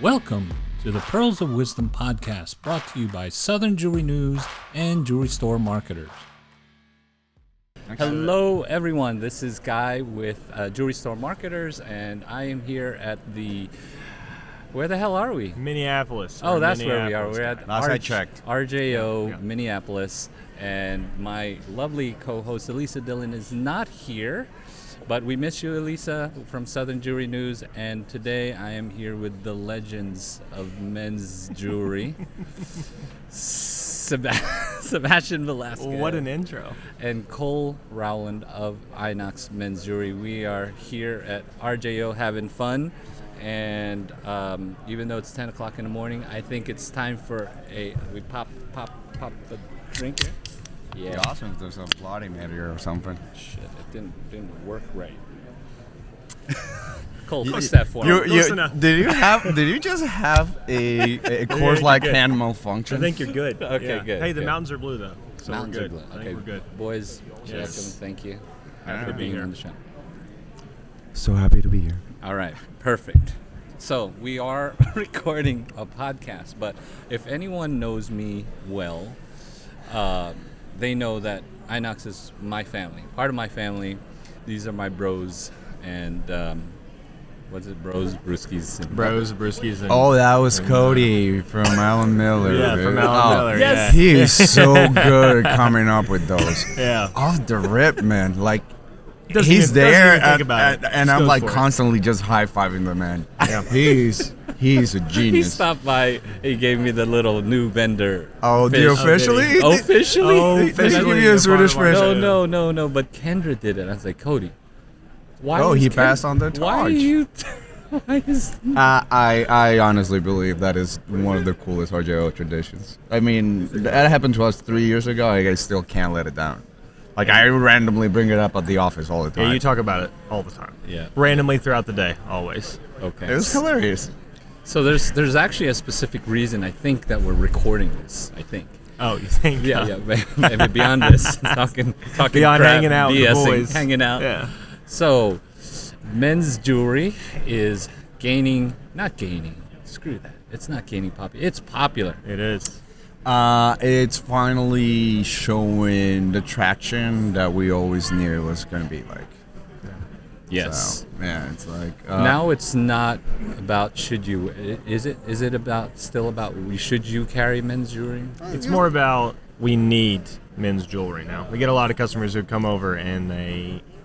Welcome to the Pearls of Wisdom podcast, brought to you by Southern Jewelry News and Jewelry Store Marketers. Hello, everyone. This is Guy with Jewelry Store Marketers, and I am here at the... Where the hell are we? Minneapolis. Oh, that's where we are. We're at Last I checked. RJO, Minneapolis, and my lovely co-host Elisa Dillon is not here. But we miss you, Elisa, from Southern Jewelry News, and today I am here with the legends of men's jewelry, Sebastian Velasquez. What an intro. And Cole Rowland of INOX Men's Jewelry. We are here at RJO having fun, and even though it's 10 o'clock in the morning, I think it's time for we pop the drink here. Yeah. It'd be awesome if there's a Bloody Mary or something. Shit, it didn't work right. Cole, fix that for me. Did you just have a Coors Light can malfunction? I think you're good. Okay, good. Hey, the good. mountains are blue though, so Mountains we're are good. blue. I think we're good. Boys, Yes. thank you. Happy to be here. On the show. So happy to be here. All right, perfect. So we are recording a podcast, but if anyone knows me well, they know that INOX is my family, part of my family. These are my bros, and what's it, bros, brewskis? Bros, brewskis, and Oh, that was Cody from Alan Miller. yeah, dude. from Alan Miller. yes. He is so good at coming up with those. Yeah. Off the rip, man. Like, Doesn't he's even- doesn't there, even think about it. and Just I'm goes like for it. constantly just high-fiving the man. Yeah. He's a He genius. stopped by. He gave me the little new vendor. Oh, fish. the officially? Officially? Oh, Did he officially give you a the Swedish bottom fish? line. No. But Kendra did it. I was like, Cody, why? Oh, is he passed on the Why are torch. you? Why is? I honestly believe that is one of the coolest RJO traditions. I mean, that happened to us 3 years ago. I still can't let it down. Like, I randomly bring it up at the office all the time. Yeah, you talk about it all the time. Yeah. Randomly throughout the day, always. Okay. It was hilarious. So there's actually a specific reason I think that we're recording this. I think. Oh, you think? Yeah. Maybe beyond this, talking Beyond crap, hanging out with the BSing, boys. hanging out. Yeah. So, men's jewelry is not gaining. Screw that. It's not gaining popular. It's popular. It is. It's finally showing the traction that we always knew it was going to be like. Yes. So, yeah, it's like... Now it's not about should you. Is it? Is it still about should you carry men's jewelry? It's more about we need men's jewelry now. We get a lot of customers who come over and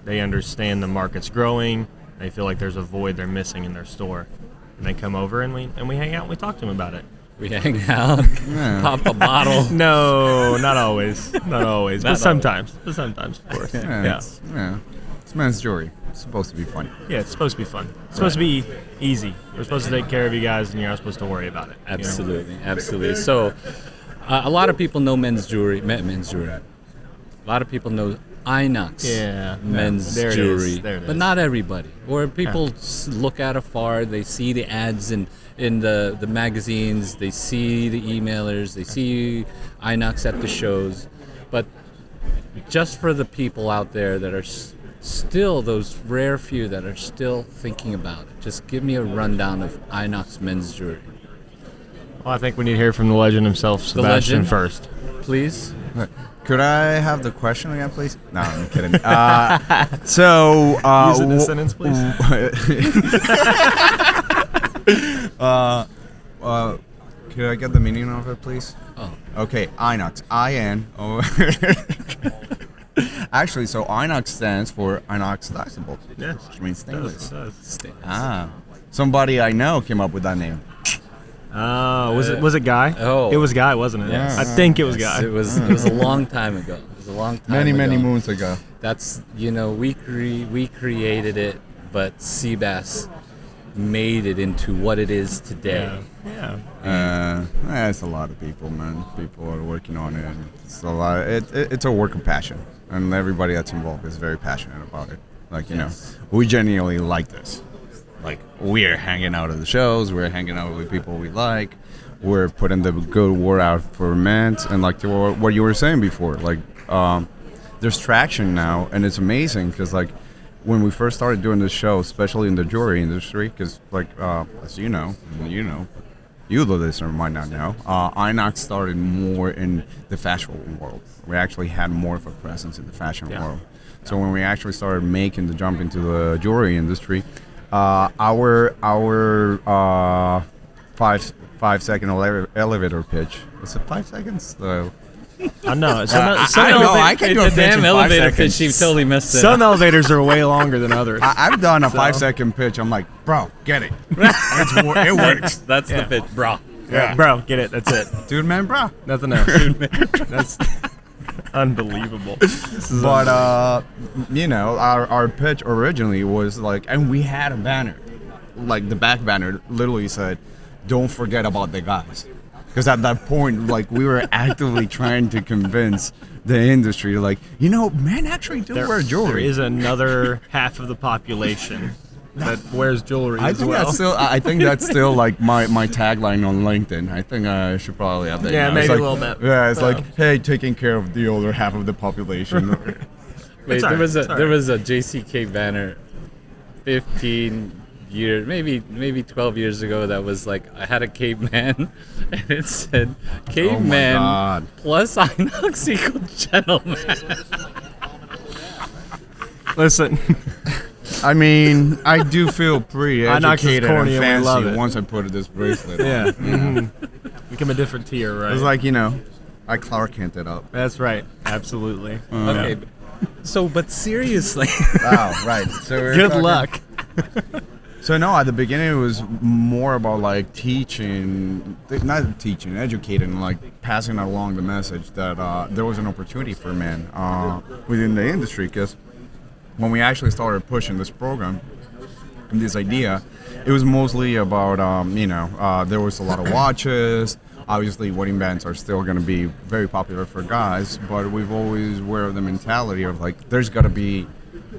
they understand the market's growing. They feel like there's a void they're missing in their store, and they come over and we hang out and we talk to them about it. We hang out, Yeah. pop a bottle. No, not always. Not always. Not But sometimes. But sometimes, of course. yeah, it's men's jewelry. It's supposed to be fun. Yeah, it's supposed to be fun. It's supposed to be easy. We're supposed to take care of you guys, and you're not supposed to worry about it. you know? Absolutely. So, a lot of people know men's jewelry. A lot of people know INOX men's There it is. jewelry, There it but is. not everybody. Or people look at afar. They see the ads in the magazines. They see the emailers. They see INOX at the shows. But just for the people out there that are still those rare few that are still thinking about it, just give me a rundown of INOX men's jewelry, Well, I think we need to hear from the legend himself, Sebastian, legend? first. please. Could I have the question again, please? No, I'm kidding. So... Use it in a sentence, please. Could I get the meaning of it, please? Oh, Okay, INOX. I-N. Oh. Actually, so INOX stands for inoxidizable, Yes. which means stainless. stainless. Somebody I know came up with that name. Was it Guy? Oh. It was Guy, wasn't it? Yes. I think it was Guy. It was a long time ago. It was a long time ago. Many moons ago. That's we created it, but Sebas made it into what it is today. Yeah. It's a lot of people, man. People are working on it. And it's a lot. It's a work of passion, and everybody that's involved is very passionate about it. Like we genuinely like this. Like we're hanging out at the shows. We're hanging out with people we like. We're putting the good word out for men, and like what you were saying before, like there's traction now, and it's amazing because like when we first started doing this show, especially in the jewelry industry, because like as you know, you the listener might not know, INOX started more in the fashion world. We actually had more of a presence in the fashion world. So when we actually started making the jump into the jewelry industry, our 5-second elevator pitch. Was it 5 seconds? I know. I can do a the pitch in damn 5 elevator pitch, seconds. you totally missed it. Some elevators are way longer than others. I've done a 5-second pitch. I'm like, bro, get it. It works. That's the pitch, bro. Yeah. Bro, get it. That's it. Dude, man, bro. Nothing else. That's unbelievable. But our pitch originally was like, and we had a banner, like the back banner literally said, "Don't forget about the guys," because at that point, like, we were actively trying to convince the industry, like, men actually do wear There jewelry. is another half of the population that wears jewelry I as think well. that's still like my tagline on LinkedIn. I think I should probably have that. Yeah, now. maybe It's a like, little bit. Yeah, it's like, hey, taking care of the older half of the population. Wait, It's all there was right, there was a JCK banner 15 years, maybe 12 years ago, that was like, I had a caveman and it said caveman God. plus INOX equal gentleman. Listen, I mean, I do feel pretty INOX is educated corny and and we love fancy it. once I put this bracelet on. yeah. Become a different tier, right? It's like, I Clark Kent it up. That's right. Absolutely. Okay, so but seriously, Wow, right. So we're Good talking- luck. So no, at the beginning it was more about like educating, like passing along the message that there was an opportunity for men within the industry. Because when we actually started pushing this program and this idea, it was mostly about there was a lot of watches. Obviously, wedding bands are still going to be very popular for guys, but we've always aware of the mentality of like, there's got to be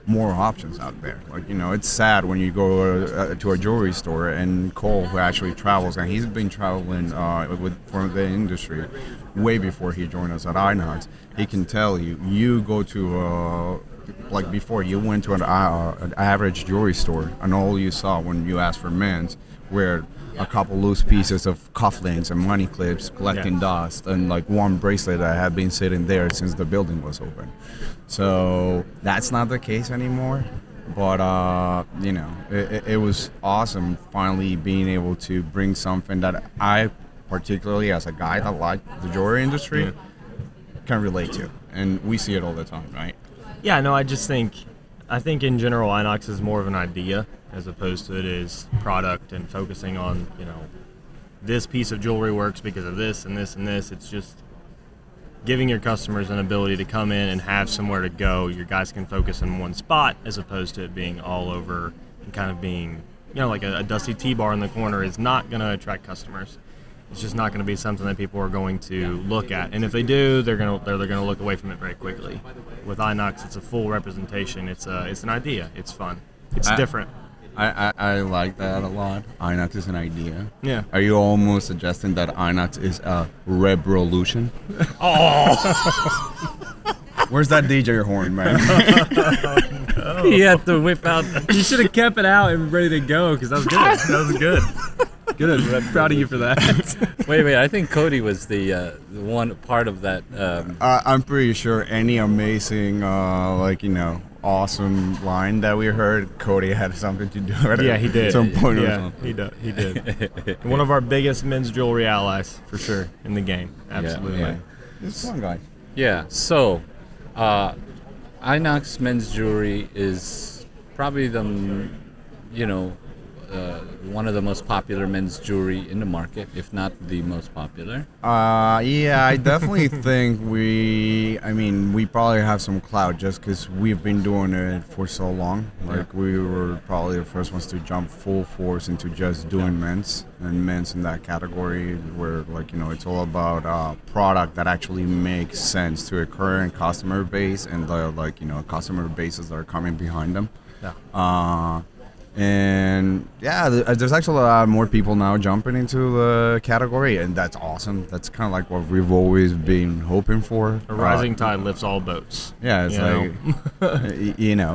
more options out there. Like, it's sad when you go to a jewelry store, and Cole, who actually travels, and he's been traveling for the industry way before he joined us at INOX, he can tell you go to like before, you went to an average jewelry store, and all you saw when you asked for men's were a couple loose pieces of cufflinks and money clips collecting dust, and like one bracelet that had been sitting there since the building was open. So that's not the case anymore. But it was awesome finally being able to bring something that I, particularly as a guy that liked the jewelry industry, can relate to, and we see it all the time, right? Yeah, no, I think in general INOX is more of an idea as opposed to it is product, and focusing on, this piece of jewelry works because of this and this and this. It's just giving your customers an ability to come in and have somewhere to go. Your guys can focus in one spot as opposed to it being all over and kind of being, like a dusty T-bar in the corner is not going to attract customers. It's just not going to be something that people are going to look at, and if they do, they're going to look away from it very quickly. With INOX, it's a full representation. It's an idea. It's fun. It's different. I like that a lot. INOX is an idea. Yeah. Are you almost suggesting that INOX is a reBROlution? Oh. Where's that DJ horn, man? he had to whip out. You should have kept it out and ready to go, because that was good. That was good. Good. I'm proud of you for that. Wait, I think Cody was the one part of that. I'm pretty sure any amazing, awesome line that we heard, Cody had something to do with it. Yeah, he did. At some point or Yeah, something. he did. One of our biggest men's jewelry allies, for sure, in the game. Absolutely. Yeah. This one guy. Yeah, so INOX men's jewelry is probably one of the most popular men's jewelry in the market, if not the most popular. Yeah, I definitely think we probably have some clout just because we've been doing it for so long. Like, we were probably the first ones to jump full force into just doing men's, and men's in that category where, it's all about product that actually makes sense to a current customer base and the, customer bases that are coming behind them. Yeah. And yeah, there's actually a lot more people now jumping into the category, and that's awesome. That's kind of like what we've always been hoping for. A rising tide lifts all boats. Yeah, it's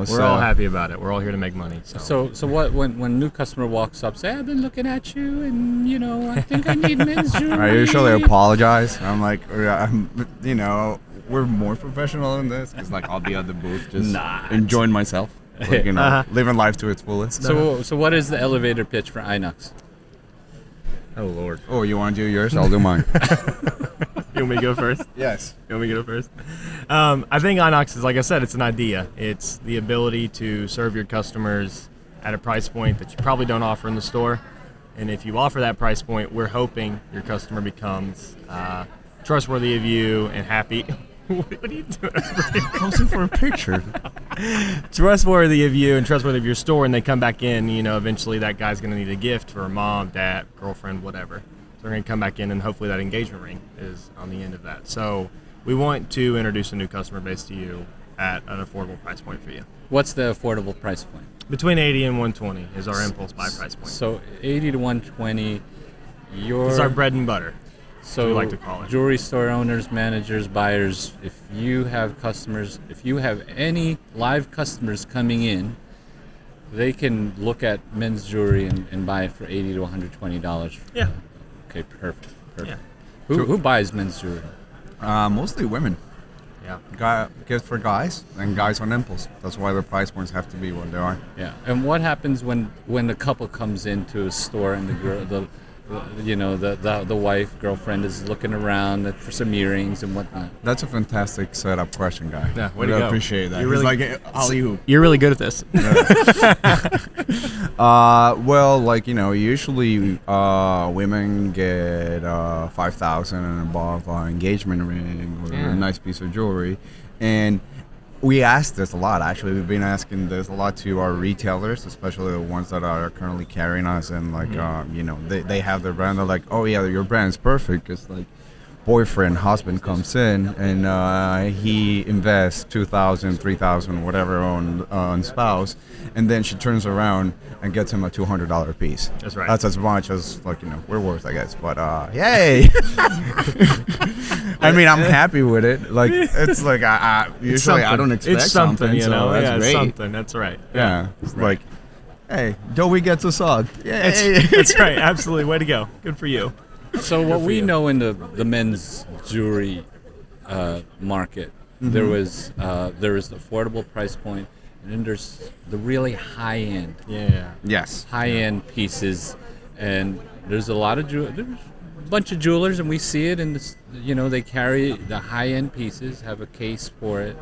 We're all happy about it. We're all here to make money. So what when a new customer walks up, say, I've been looking at you, and I think I need men's jewelry. I usually apologize. I'm like, we're more professional than this, because like I'll be at the booth just enjoying myself. Like, living life to its fullest. So what is the elevator pitch for INOX? Oh, Lord. Oh, you want to do yours? I'll do mine. You want me to go first? Yes. You want me to go first? I think INOX is, like I said, it's an idea. It's the ability to serve your customers at a price point that you probably don't offer in the store. And if you offer that price point, we're hoping your customer becomes trustworthy of you and happy. What are you doing? Posing for a picture. Trustworthy of you and trustworthy of your store, and they come back in, eventually that guy's going to need a gift for mom, dad, girlfriend, whatever. So they're going to come back in, and hopefully that engagement ring is on the end of that. So we want to introduce a new customer base to you at an affordable price point for you. What's the affordable price point? Between 80 and 120 is our impulse buy price point. So 80 to 120. It's our bread and butter. So we like to call it. Jewelry store owners, managers, buyers, if you have customers, if you have any live customers coming in, they can look at men's jewelry and buy it for $80 to $120. Yeah. Okay, perfect. Yeah. Who buys men's jewelry? Mostly women. Yeah. Gifts for guys and guys on impulse. That's why the price points have to be what they are. Yeah. And what happens when the couple comes into a store and the wife, girlfriend is looking around for some earrings and whatnot? That's a fantastic setup question, guy. Yeah, way to go. I appreciate that. You're really, like alley-oop. You're really good at this. Usually women get 5,000 and above engagement ring or a nice piece of jewelry, and we ask this a lot. Actually, we've been asking this a lot to our retailers, especially the ones that are currently carrying us, and they have their brand. They're like, oh yeah, your brand's perfect. It's like boyfriend, husband comes in and he invests $2,000, $3,000, whatever on spouse, and then she turns around and gets him a $200 piece. That's right. That's as much as we're worth, I guess. But yay! I mean, I'm happy with it. Like it's like I usually I don't expect it's something, so that's it's great. something. That's right. Yeah, it's like, hey, Joey gets a sock. Yay! That's right. Absolutely. Way to go. Good for you. So what we know in the men's jewelry market, there was the affordable price point, and then there's the really high end. Yeah. Yes. High end pieces, and there's a lot of there's a bunch of jewelers, and we see it in this. They carry the high end pieces, have a case for it,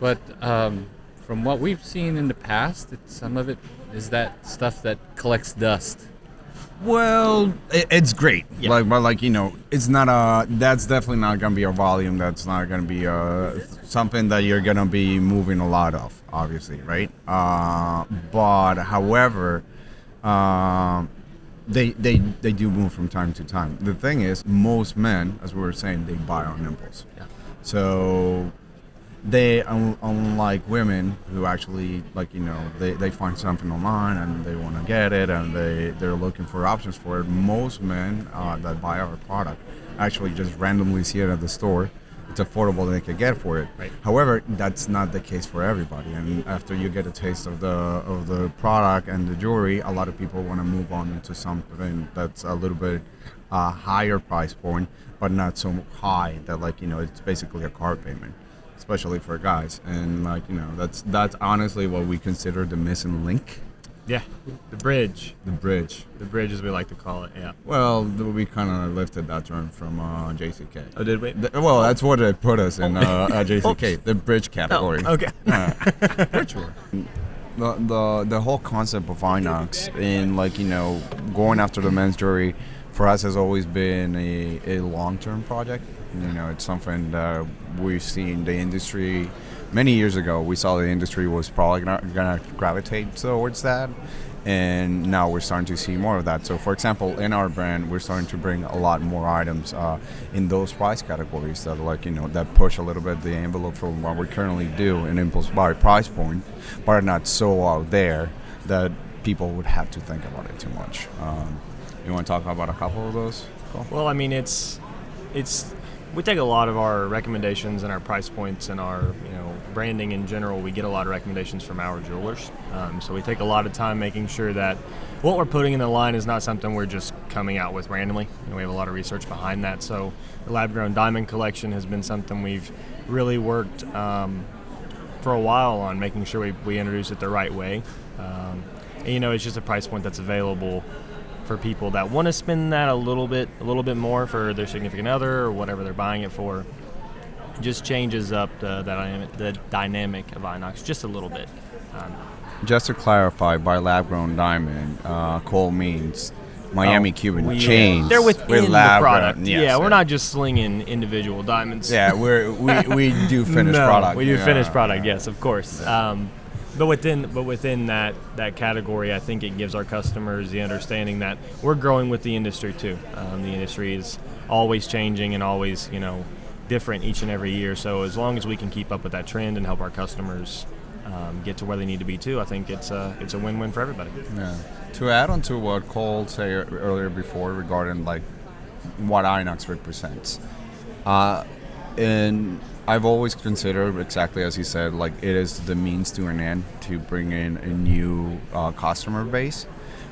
but from what we've seen in the past, some of it is that stuff that collects dust. Well, it's great. Yeah. It's not that's definitely not gonna be a volume. That's not gonna be something that you're gonna be moving a lot of, obviously, right? But however, they do move from time to time. The thing is, most men, as we were saying, they buy on impulse. Yeah. So they, unlike women who actually they find something online and they want to get it and they're looking for options for it. Most men that buy our product actually just randomly see it at the store. It's affordable, they can get for it. Right. However, that's not the case for everybody. And after you get a taste of the product and the jewelry, a lot of people want to move on into something that's a little bit higher price point, but not so high that it's basically a car payment. Especially for guys, and that's honestly what we consider the missing link. Yeah, the bridge. The bridge, as we like to call it. Yeah. Well, we kind of lifted that term from JCK. Oh, did we? That's what it put us in JCK, the bridge category. Oh, okay. Sure. The whole concept of INOX in going after the men's jewelry for us has always been a long-term project. It's something that we've seen the industry many years ago. We saw the industry was probably going to gravitate towards that, and now we're starting to see more of that. So, for example, in our brand, we're starting to bring a lot more items in those price categories that that push a little bit the envelope from what we currently do in impulse buy price point, but are not so out there that people would have to think about it too much. You want to talk about a couple of those? Cool. Well, I mean, it's we take a lot of our recommendations and our price points and our branding in general. We get a lot of recommendations from our jewelers, so we take a lot of time making sure that what we're putting in the line is not something we're just coming out with randomly. We have a lot of research behind that. So the lab-grown diamond collection has been something we've really worked for a while on making sure we introduce it the right way. And, it's just a price point that's available for people that want to spend that a little bit more for their significant other or whatever they're buying it for. It just changes up the dynamic of INOX just a little bit. Just to clarify, by lab-grown diamond, Cole means Miami Cuban chains. They're within the product. Yes, we're not just slinging individual diamonds. Yeah, we do finished product. We do finished product. Yes, of course. But within that category, I think it gives our customers the understanding that we're growing with the industry too. The industry is always changing and always different each and every year. So as long as we can keep up with that trend and help our customers get to where they need to be too, I think it's a win-win for everybody. Yeah. To add on to what Cole said earlier before regarding like what INOX represents, and I've always considered exactly as he said, like it is the means to an end to bring in a new customer base.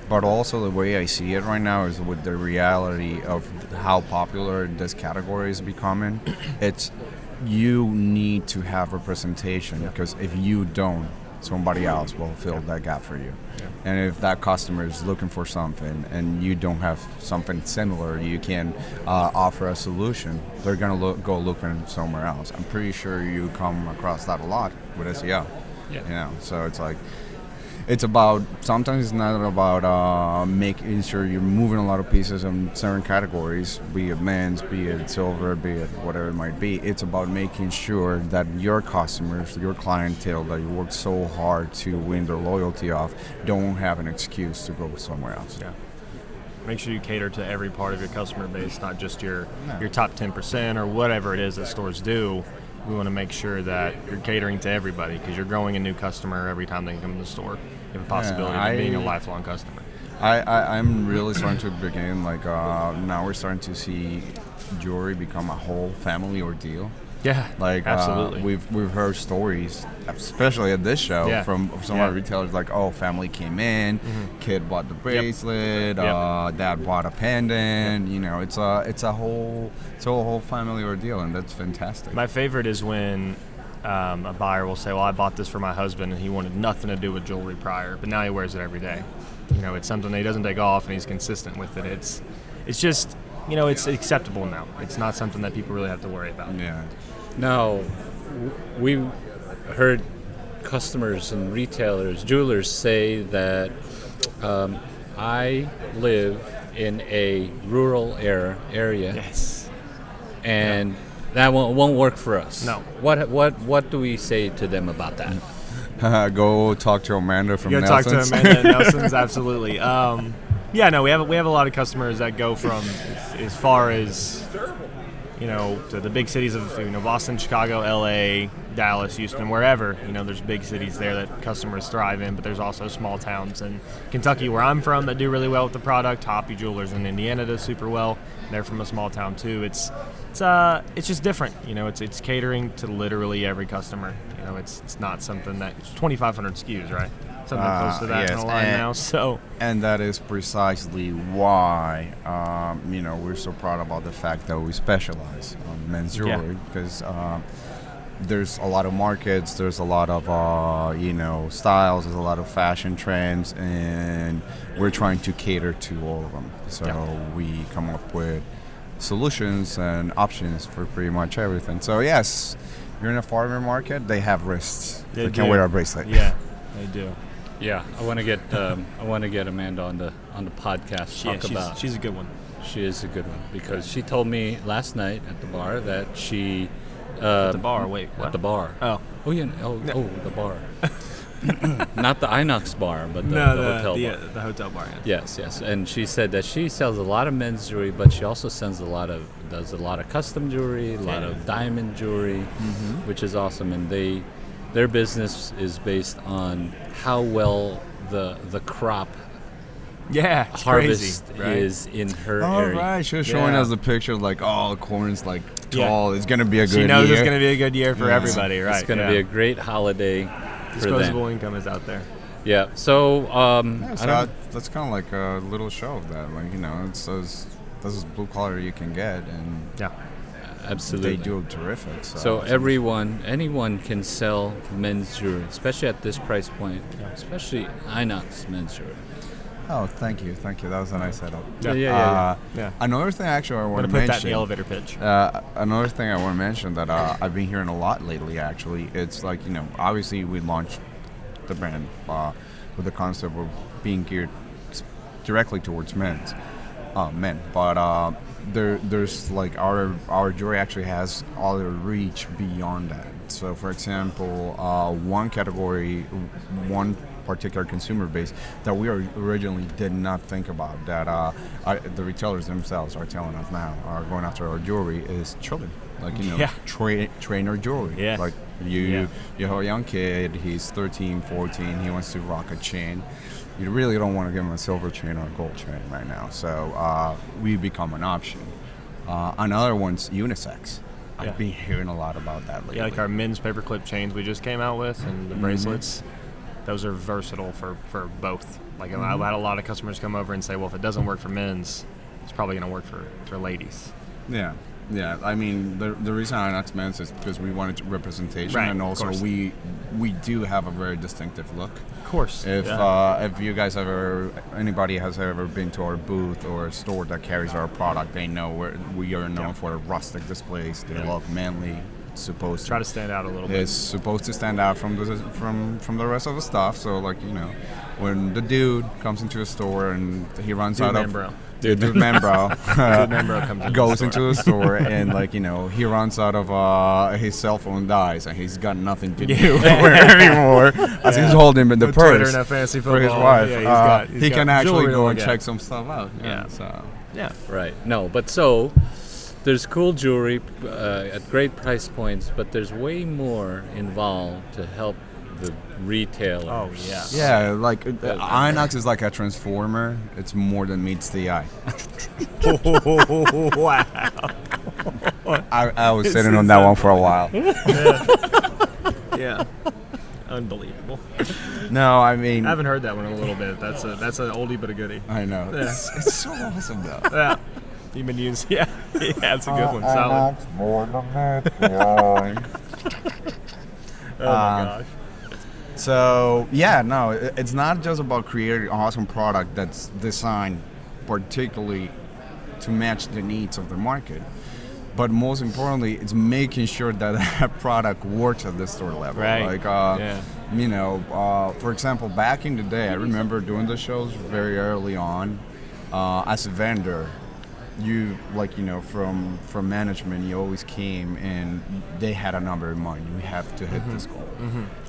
But also the way I see it right now is with the reality of how popular this category is becoming. It's you need to have representation because if you don't, somebody else will fill that gap for you. Yeah. And if that customer is looking for something and you don't have something similar, you can offer a solution, they're going to go looking somewhere else. I'm pretty sure you come across that a lot with SEO. Yeah. So it's like, sometimes it's not about making sure you're moving a lot of pieces in certain categories, be it men's, be it silver, be it whatever it might be. It's about making sure that your customers, your clientele that you work so hard to win their loyalty off, don't have an excuse to go somewhere else. Yeah. Make sure you cater to every part of your customer base, not just your top 10% or whatever it is that stores do. We want to make sure that you're catering to everybody because you're growing a new customer every time they come to the store. You have a possibility of being a lifelong customer. I'm really starting to begin, now we're starting to see jewelry become a whole family ordeal. Yeah, absolutely. We've heard stories, especially at this show, from some of our retailers like, family came in, kid bought the bracelet, dad bought a pendant. It's a whole family ordeal, and that's fantastic. My favorite is when a buyer will say, "Well, I bought this for my husband, and he wanted nothing to do with jewelry prior, but now he wears it every day." It's something that he doesn't take off, and he's consistent with it. It's just it's acceptable now. It's not something that people really have to worry about. Yeah. Now, we heard customers and retailers, jewelers say that I live in a rural area. Yes. And that won't work for us. No. What do we say to them about that? Go talk to Amanda from Nelson's. Nelson's. Go talk to Amanda at Nelson's, absolutely. We have a lot of customers that go from as far as to the big cities of Boston, Chicago, LA, Dallas, Houston, wherever. There's big cities there that customers thrive in, but there's also small towns in Kentucky, where I'm from, that do really well with the product. Hoppy Jewelers in Indiana does super well. They're from a small town too. It's just different. It's catering to literally every customer. It's not something that it's 2,500 SKUs, right? Something close to that in the line now. So, and that is precisely why we're so proud about the fact that we specialize on men's jewelry, because there's a lot of markets, there's a lot of styles, there's a lot of fashion trends, and we're trying to cater to all of them. So we come up with solutions and options for pretty much everything. So yes, you're in a farmer market, they have wrists. They can wear a bracelet. Yeah, they do. Yeah, I want to get Amanda on the podcast. She's a good one. She is a good one because she told me last night at the bar that she at the bar. Wait, what? At the bar. Oh, the bar. Not the INOX bar, but the hotel bar. The hotel bar. Yeah. Yes. And she said that she sells a lot of men's jewelry, but she also does a lot of custom jewelry, a lot of diamond jewelry, which is awesome. And their business is based on how well the crop Yeah, it's harvest crazy, right? is in her All area. right, she was showing Yeah. us the picture like, oh, corn's like Yeah. tall. It's gonna be a good She knows year. it's going to be a good year for Yeah. everybody, right? It's going to be a great holiday for disposable them. income is out there. Yeah. So Yeah, so I don't, that's kind of like a little show of that. Like, you know, it's this is blue collar you can get, and Yeah. absolutely. they do terrific. So anyone can sell men's jewelry, especially at this price point, especially INOX men's jewelry. Oh, thank you. That was a nice setup. Yeah. Yeah. Another thing, actually, I I'm want going to to put that in the mention. elevator pitch. Another thing I want to mention that I've been hearing a lot lately. Actually, it's like, you know, obviously we launched the brand with the concept of being geared directly towards men, but there's like our jewelry actually has other reach beyond that. So, for example, one category, one particular consumer base that we originally did not think about, that the retailers themselves are telling us now are going after our jewelry, is children. Like, you know, Yeah. trainer jewelry. Yeah. Like you have a young kid, he's 13, 14, he wants to rock a chain. You really don't want to give him a silver chain or a gold chain right now. So we become an option. Another one's unisex. Yeah. I've been hearing a lot about that lately. Yeah, like our men's paperclip chains we just came out with, and the bracelets. Those are versatile for both. Like I've had a lot of customers come over and say, well, if it doesn't work for men's, it's probably going to work for ladies. Yeah. I mean, the reason INOX men's is because we wanted representation, Right, and of also course. we do have a very distinctive look. Of course. If you guys anybody has ever been to our booth or a store that carries our product, they know we are known for rustic displays. They look manly. Supposed Try to stand out a little bit. It's supposed to stand out from the rest of the stuff. So, like, you know, when the dude comes into a store and he runs Dude out man of bro. Dude man bro Dude man bro comes goes into the store and, like, you know, he runs out of his cell phone dies and he's got nothing to do anymore as he's holding in the No purse Twitter, no fantasy for his football. wife. Yeah, he can actually go and check. check some stuff out. Yeah. So. Yeah. Right. No, but so there's cool jewelry at great price points, but there's way more involved to help the retailer. Oh yeah. Yeah, like INOX is like a transformer. It's more than meets the eye. Wow. I was sitting on that one for a while. Yeah. Unbelievable. No, I mean, I haven't heard that one in a little bit. That's an oldie but a goodie. I know. Yeah. It's so awesome though. Yeah. You've been used. Yeah. Yeah, it's a good one. Solid. More than meets the eye. Oh my gosh. So yeah, no, it's not just about creating an awesome product that's designed particularly to match the needs of the market, but most importantly, it's making sure that that product works at the store level. Right. Like, Yeah. you know, for example, back in the day, I remember doing the shows very early on. As a vendor, you, like, you know, from management, you always came and they had a number in mind. We have to hit this goal.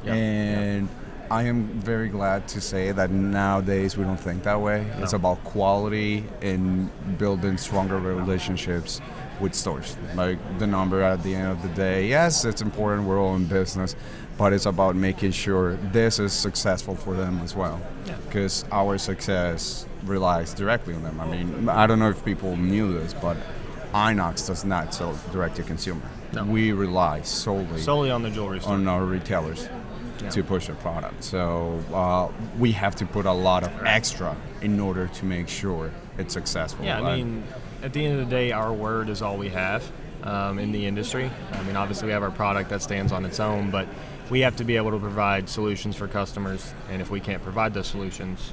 Yep. And I am very glad to say that nowadays we don't think that way. No. It's about quality and building stronger relationships with stores. Like, the number at the end of the day, yes, it's important, we're all in business, but it's about making sure this is successful for them as well. Yeah. Because our success relies directly on them. I mean, I don't know if people knew this, but INOX does not sell direct to consumer. No. We rely solely on the jewelry store. on our retailers Yeah. to push the product. So we have to put a lot of extra in order to make sure it's successful. Yeah, I mean, at the end of the day, our word is all we have in the industry. I mean, obviously we have our product that stands on its own, but we have to be able to provide solutions for customers, and if we can't provide those solutions,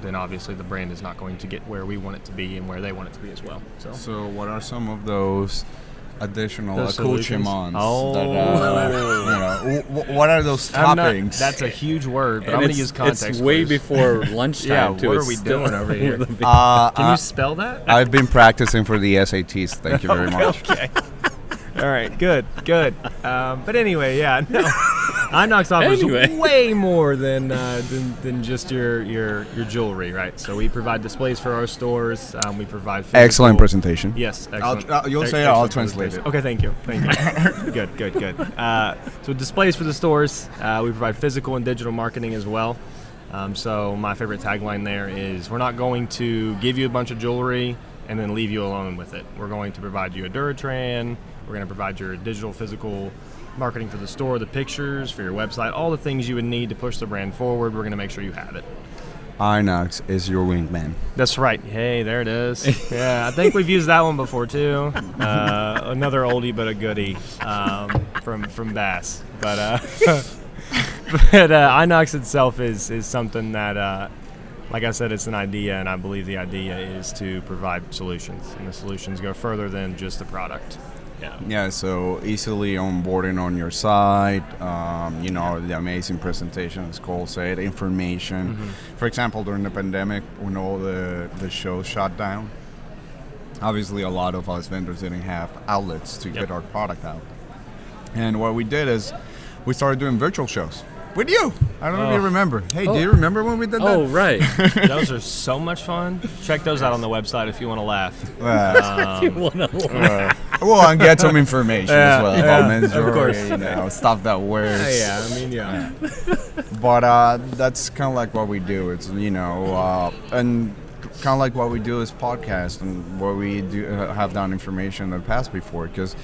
then obviously the brand is not going to get where we want it to be and where they want it to be as well. So what are some of those additional Those solutions? accoutrements? Oh. That, you know, what are those toppings? That's a huge word, but And I'm going to it's- use context. It's way clues. before lunchtime. Yeah, too. what It's are we still doing over here? Can you spell that? I've been practicing for the SATs. Thank you very much. Okay. All right, good. But anyway, yeah, no. INOX offers way more than just your jewelry, right? So we provide displays for our stores. We provide physical, Excellent presentation. Yes, excellent. You'll say it, Excellent I'll translate it. Okay, thank you. Good. So displays for the stores. We provide physical and digital marketing as well. So my favorite tagline there is, we're not going to give you a bunch of jewelry and then leave you alone with it. We're going to provide you a Duratran. We're going to provide your digital, physical marketing for the store, the pictures for your website, all the things you would need to push the brand forward. We're going to make sure you have it. INOX is your wingman. That's right. Hey, there it is. Yeah, I think we've used that one before too. Another oldie but a goodie from Bass. But INOX itself is something that, like I said, it's an idea, and I believe the idea is to provide solutions, and the solutions go further than just the product. Yeah, so easily onboarding on your site, the amazing presentation, as Cole said, information. For example, during the pandemic, when all the shows shut down, obviously a lot of us vendors didn't have outlets to get our product out. And what we did is we started doing virtual shows. With you. I don't know if you remember. Hey, do you remember when we did that? Oh, right. Those are so much fun. Check those out on the website if you want to laugh. Well, and get some information as well about men's jewelry, of course. Stuff that wears. But that's kind of like what we do. It's, and kind of like what we do is podcast and what we do have done information in the past before, because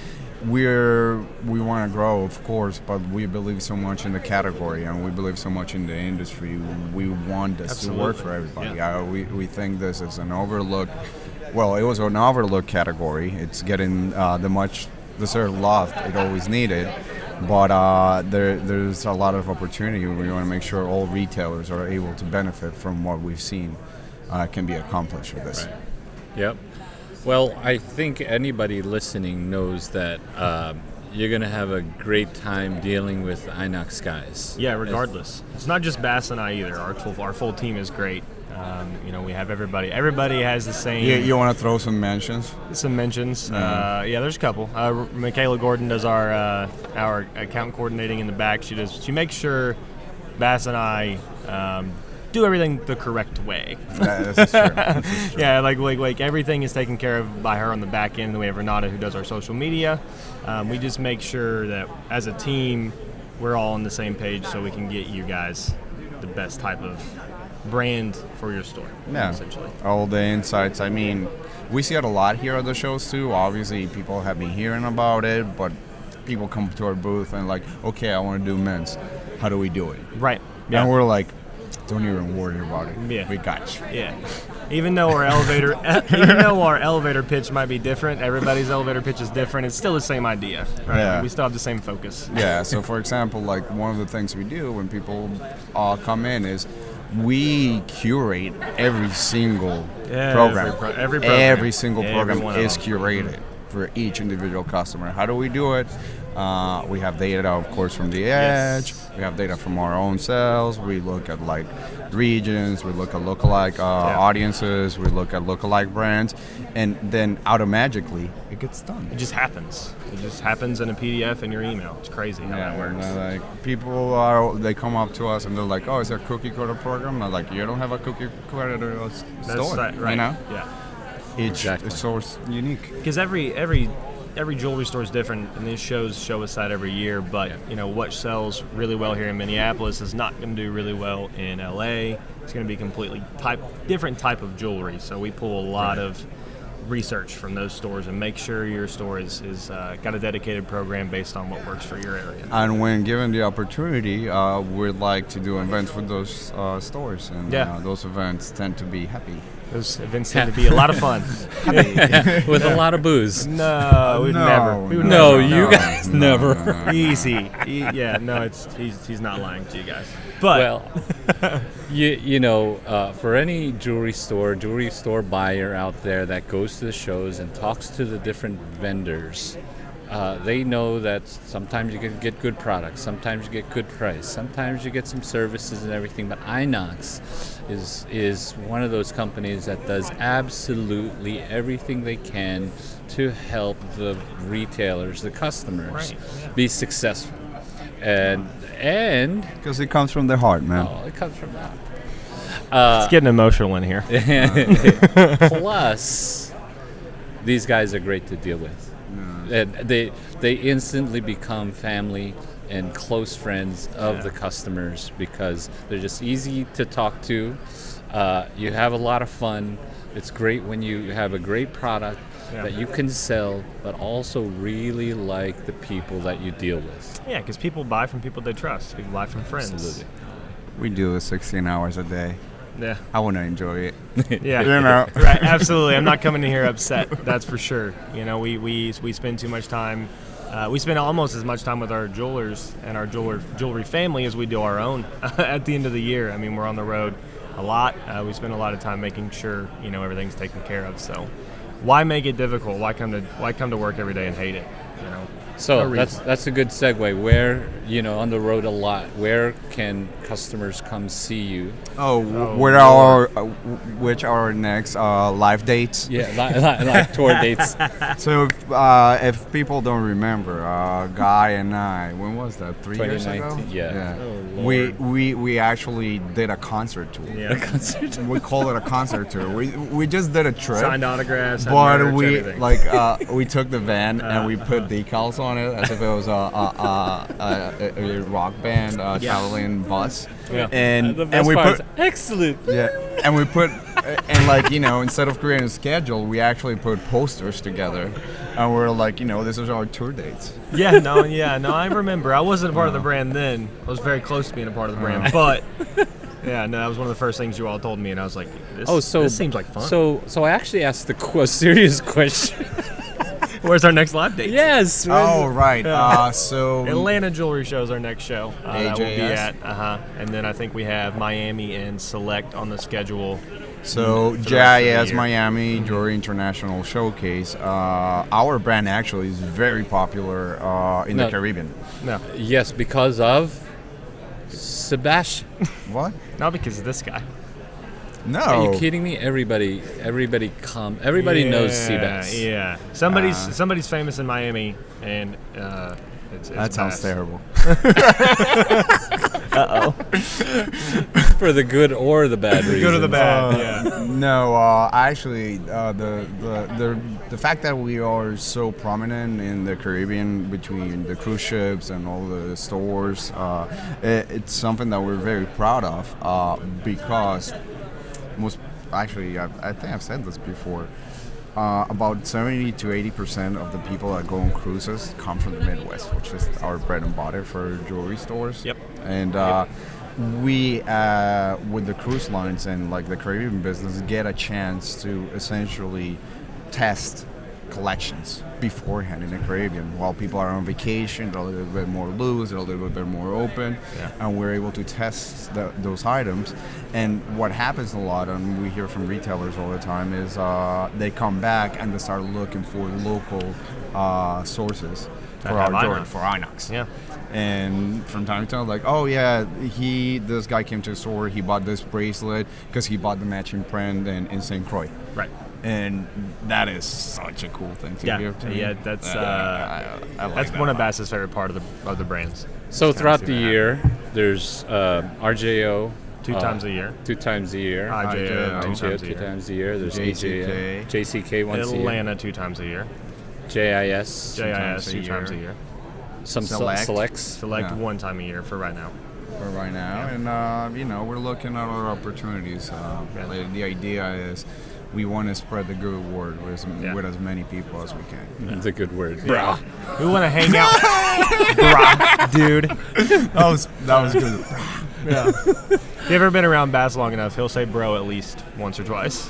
we want to grow, of course, but we believe so much in the category and we believe so much in the industry. We want this to work for everybody. Yeah. We think this is an overlooked. Well, it was an overlooked category. It's getting the much deserved love it always needed, but there's a lot of opportunity. We want to make sure all retailers are able to benefit from what we've seen can be accomplished with this. Right. Yep. Well, I think anybody listening knows that you're going to have a great time dealing with INOX guys. Yeah, regardless. It's not just Bass and I either. Our full team is great. We have everybody. Everybody has the same. You want to throw some mentions? Some mentions. There's a couple. Michaela Gordon does our account coordinating in the back. She makes sure Bass and I do everything the correct way. Yeah, this is true. Yeah, like everything is taken care of by her on the back end. Then we have Renata, who does our social media. We just make sure that as a team, we're all on the same page so we can get you guys the best type of brand for your store. Yeah, essentially. All the insights. I mean, we see it a lot here at the shows too. Obviously, people have been hearing about it, but people come to our booth and like, okay, I want to do men's. How do we do it? Right. Yeah. And we're like, don't even worry about it. Yeah. We got you. Yeah. Even though our elevator pitch might be different, everybody's elevator pitch is different. It's still the same idea. Right? Yeah. We still have the same focus. Yeah. So, for example, like one of the things we do when people come in is we curate every single program. Every program. Every single program one of is them. curated for each individual customer. How do we do it? We have data, of course, from the Edge. Yes. We have data from our own sales. We look at like regions. We look at lookalike audiences. We look at lookalike brands, and then automatically it gets done. It just happens. It just happens in a PDF in your email. It's crazy how that works. Like people they come up to us and they're like, "Oh, is there a cookie cutter program?" I'm like, "You don't have a cookie cutter store, right. You know?" Yeah. It's so unique. Because every jewelry store is different, and these shows show us that every year. But what sells really well here in Minneapolis is not going to do really well in LA. It's going to be completely different type of jewelry. So we pull a lot of research from those stores and make sure your store is got a dedicated program based on what works for your area. And when given the opportunity, we'd like to do events with those stores, and those events tend to be happy. Those events tend to be a lot of fun. With a lot of booze. No, we'd never. We would No, never. you guys never. Easy. He's not lying to you guys. But well, for any jewelry store buyer out there that goes to the shows and talks to the different vendors, they know that sometimes you can get good products, sometimes you get good price, sometimes you get some services and everything. But INOX is one of those companies that does absolutely everything they can to help the retailers, the customers, be successful. And Because it comes from the heart, man. oh, it comes from that. it's getting emotional in here. Plus, these guys are great to deal with. And they instantly become family. and close friends of the customers because they're just easy to talk to. You have a lot of fun. It's great when you have a great product that you can sell, but also really like the people that you deal with. Yeah, because people buy from people they trust. People buy from friends. Absolutely. We do this 16 hours a day. Yeah. I want to enjoy it. Yeah. You know. Right. Absolutely. I'm not coming in here upset. That's for sure. You know, we spend too much time. We spend almost as much time with our jewelers and our jewelry family as we do our own at the end of the year. I mean, we're on the road a lot. We spend a lot of time making sure, you know, everything's taken care of. So why make it difficult? Why come to work every day and hate it? You know. So that's a good segue. Where, you know, on the road a lot, where can customers come see you? Which are our next live dates? Yeah, like tour dates. So if people don't remember, Guy and I, when was that? 3 years ago? 2019, yeah. Oh, We actually did a concert tour. Yeah. A concert. We call it a concert tour. We just did a trip. Signed autographs. had But merch, we everything. we took the van and we put decals on it as if it was a rock band traveling bus. Yeah. And The best we part put is excellent. and we put and like, you know, instead of creating a schedule, we actually put posters together, and we're like, you know, this is our tour dates. No, I remember. I wasn't a part of the brand then. I was very close to being a part of the brand, but that was one of the first things you all told me, and I was like, this seems like fun. So I actually asked a serious question. Where's our next live date? Yes. Oh, right. So Atlanta Jewelry Show is our next show. That will be AJS? at, and then I think we have Miami and Select on the schedule. So for the rest of the JIS year. Miami Jewelry International Showcase. Our brand actually is very popular in the No. Caribbean. No, Yes, because of Sebastian. What? not because of this guy. No. Are you kidding me? Everybody knows Sebas. Yeah, somebody's famous in Miami, and it's That sounds Bass. terrible. For the good or the bad reason. Good or the bad? Yeah. No, actually, the fact that we are so prominent in the Caribbean between the cruise ships and all the stores, it's something that we're very proud of because I think I've said this before. About 70 to 80% of the people that go on cruises come from the Midwest, which is our bread and butter for jewelry stores. Yep. And we, with the cruise lines and like the Caribbean business, get a chance to essentially test collections beforehand in the Caribbean. While people are on vacation, they're a little bit more loose, they're a little bit more open, and we're able to test those items. And what happens a lot, and we hear from retailers all the time, is they come back and they start looking for local sources for our jewelry, for INOX. Yeah. And from time to time, like, oh yeah, this guy came to the store, he bought this bracelet because he bought the matching print in St. Croix. Right. And that is such a cool thing to hear. To me. Yeah, that's I like that's that one of a lot. Bass's favorite part of the brands. So Just throughout kinda the see that year, there's RJO. Two times a year. 2 times a year. IJO, two RJO times a 2 year. times a year. There's JCK. JCK once a year. Atlanta 2 times a year. JIS. JIS a 2 times a year. year. Some Select. selects. Select Yeah. 1 time a year for right now. For right now, and you know, we're looking at other opportunities. Like, the idea is we want to spread the good word with as many people as we can. That's a good word. Yeah. We want to hang out. Brah, dude. That was good. Yeah. If you've ever been around Bass long enough, he'll say bro at least once or twice.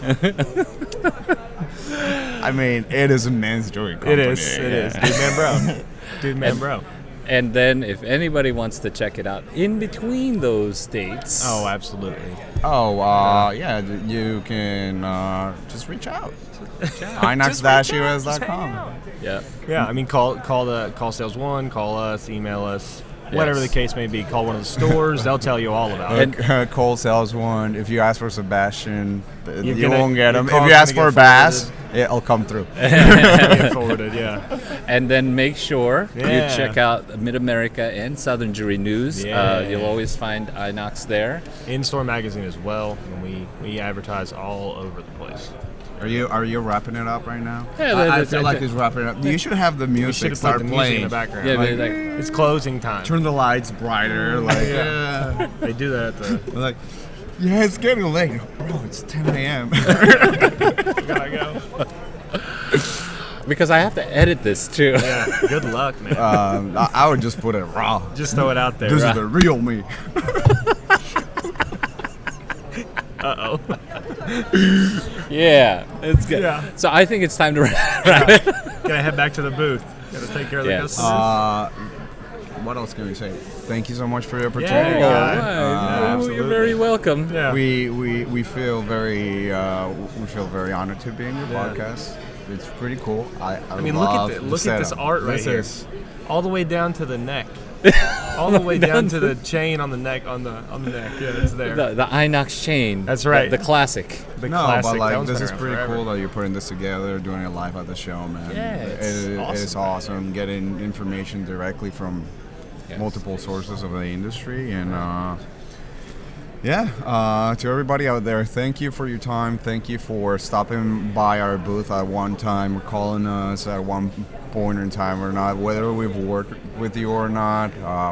I mean, it is a men's jewelry company. It is. Dude, man, bro. Dude, man, bro. And then if anybody wants to check it out in between those dates. Oh, absolutely. Oh, yeah, you can just reach out. INOX-US.com. Yeah. Yeah, I mean, call Sales One, call us, email us, whatever the case may be. Call one of the stores; they'll tell you all about it. Cole sells one. If you ask for Sebastian, you gonna- won't get your him. If call's you ask gonna for get Bass, it'll come through. Get forwarded, yeah. And then make sure Yeah. you check out Mid-America and Southern Jewelry News. Yeah. You'll always find INOX there. In-store magazine as well, and we advertise all over the place. Are you wrapping it up right now? Yeah, I feel like it's wrapping it up. You should have the We should music have put start the music playing. in the background. Yeah, Like, like, it's closing time. Turn the lights brighter. Like, yeah. They do that at the. Like, yeah, it's getting late. Bro, it's 10 a.m. Gotta go. because I have to edit this too. Yeah. Good luck, man. I would just put it raw. Just throw it out there. This is the real me. Uh-oh. Yeah, it's good. Yeah. So I think it's time to wrap it. Gotta head back to the booth. Gotta take care of the Yes. customers. What else can we say? Thank you so much for the opportunity. Yeah, All yeah. right. You're absolutely. very welcome. Yeah. We feel very honored to be in your Yeah. podcast. It's pretty cool. I mean, love look at this setup. art right This here. is- All the way down to the neck. All the way down to the chain on the neck. On the neck. Yeah, it's there. The INOX chain. That's right. The classic. The No, classic. but That like one's this been is around pretty forever. cool that you're putting this together, doing it live at the show, man. Yeah, It's awesome getting information directly from Yes. multiple sources of the industry, and to everybody out there, thank you for your time. Thank you for stopping by our booth at one time, or calling us at one point in time or not, whether we've worked with you or not.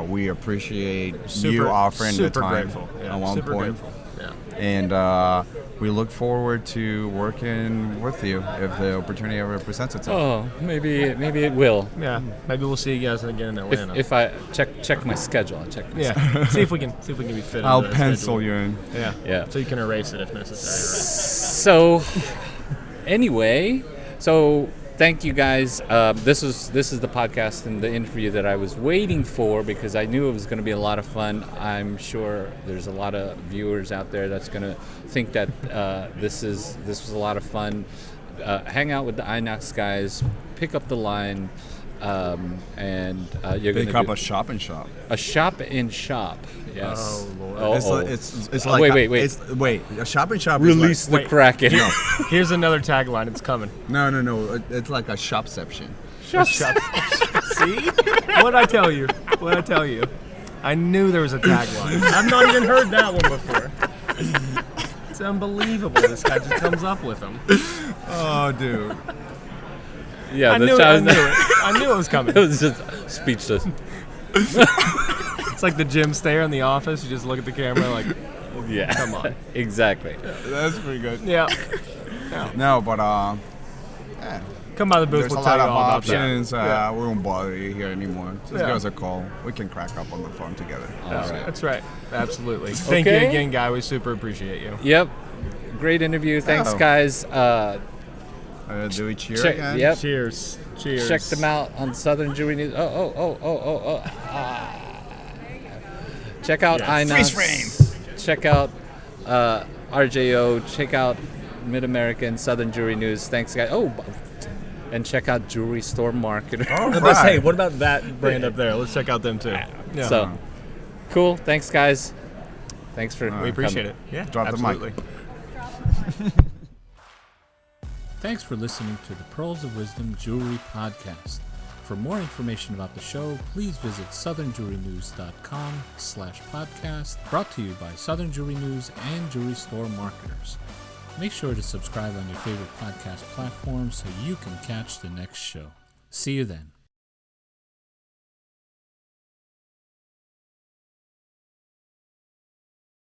We appreciate you offering the super time grateful. Yeah, at one super point. grateful. Yeah. And we look forward to working with you if the opportunity ever presents itself. Oh, maybe it will. Yeah. Maybe we'll see you guys again in Atlanta. If I check my schedule, I'll check my schedule. yeah. see if we can be fit. I'll into the pencil schedule. you in. Yeah. Yeah. So you can erase it if necessary. So, anyway, thank you guys. This is the podcast and the interview that I was waiting for because I knew it was going to be a lot of fun. I'm sure there's a lot of viewers out there that's going to think that this was a lot of fun. Hang out with the INOX guys, pick up the line, and you're going Pick to up a shop and shop. a shop in shop. Yes. Oh, Lord. It's like Wait. a shop and shop. Release is the Wait. Kraken. No, Here's another tagline. It's coming. no. It's like a shopception. See? What'd I tell you? I knew there was a tagline. I've not even heard that one before. It's unbelievable. This guy just comes up with them. Oh, dude. Yeah, I knew it was coming. It was just speechless. It's like the Jim Stayer in The Office. You just look at the camera like, Yeah. Come on. Exactly. That's pretty good. yeah. No, but Come by the booth. there's We'll a tell lot you of all about that. options. Yeah. We won't bother you here anymore. Just Yeah. give us a call. We can crack up on the phone together. All right. That's right. Absolutely. Thank you Okay. again, Guy. We super appreciate you. Yep. Great interview. Thanks, Oh. guys. Do we cheer Check- again? yep. Cheers. Cheers. Check them out on Southern Jewelry News. Check out Yes. INOX. Freeze Check out RJO. Check out Mid American Southern Jewelry News. Thanks, guys. Oh, and check out Jewelry Store Marketer. All Hey, right. what about that brand up there? Let's check out them too. Yeah. So, cool. Thanks, guys. Thanks for we appreciate it. Yeah. Drop the mic. absolutely. Thanks for listening to the Pearls of Wisdom Jewelry Podcast. For more information about the show, please visit southernjewelrynews.com/podcast, brought to you by Southern Jewelry News and Jewelry Store Marketers. Make sure to subscribe on your favorite podcast platform so you can catch the next show. See you then.